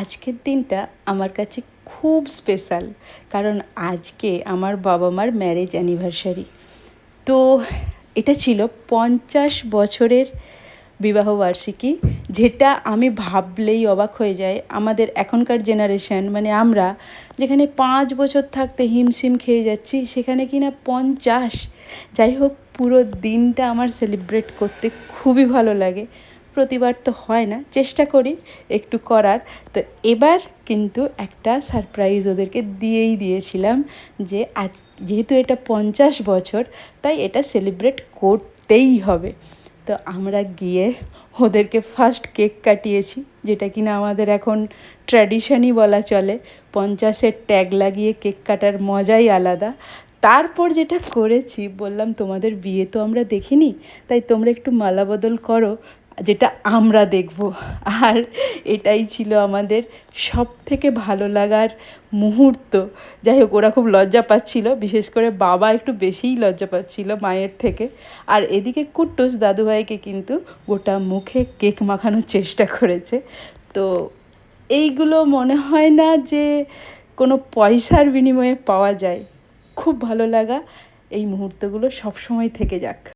আজকের দিনটা আমার কাছে খুব স্পেশাল, কারণ আজকে আমার বাবা মার ম্যারেজ অ্যানিভার্সারি। তো এটা ছিল 50 বছরের বিবাহবার্ষিকী, যেটা আমি ভাবলেই অবাক হয়ে যায়। আমাদের এখনকার জেনারেশন, মানে আমরা যেখানে 5 বছর থাকতে হিমশিম খেয়ে যাচ্ছি, সেখানে কিনা 50। যাই হোক, পুরো দিনটা আমার সেলিব্রেট করতে খুবই ভালো লাগে। প্রতিবার তো হয় না, চেষ্টা করি একটু করার। তো এবার কিন্তু একটা সারপ্রাইজ ওদেরকে দিয়েছিলাম যে আজ যেহেতু এটা 50 বছর, তাই এটা সেলিব্রেট করতেই হবে। তো আমরা গিয়ে ওদেরকে ফার্স্ট কেক কাটিয়েছি, যেটা কিনা আমাদের এখন ট্র্যাডিশনই বলা চলে। 50-এর ট্যাগ লাগিয়ে কেক কাটার মজাই আলাদা। তারপর যেটা করেছি, বললাম তোমাদের বিয়ে তো আমরা দেখিনি, তাই তোমরা একটু মালা বদল করো, যেটা আমরা দেখব। আর এটাই ছিল আমাদের সব থেকে ভালো লাগার মুহূর্ত। যাই হোক, ওরা খুব লজ্জা পাচ্ছিল, বিশেষ করে বাবা একটু বেশিই লজ্জা পাচ্ছিল মায়ের থেকে। আর এদিকে কুট্টুস দাদুভাইকে কিন্তু গোটা মুখে কেক মাখানোর চেষ্টা করেছে। তো এইগুলো মনে হয় না যে কোনো পয়সার বিনিময়ে পাওয়া যায়। খুব ভালো লাগা এই মুহূর্তগুলো সবসময় থেকে যাক।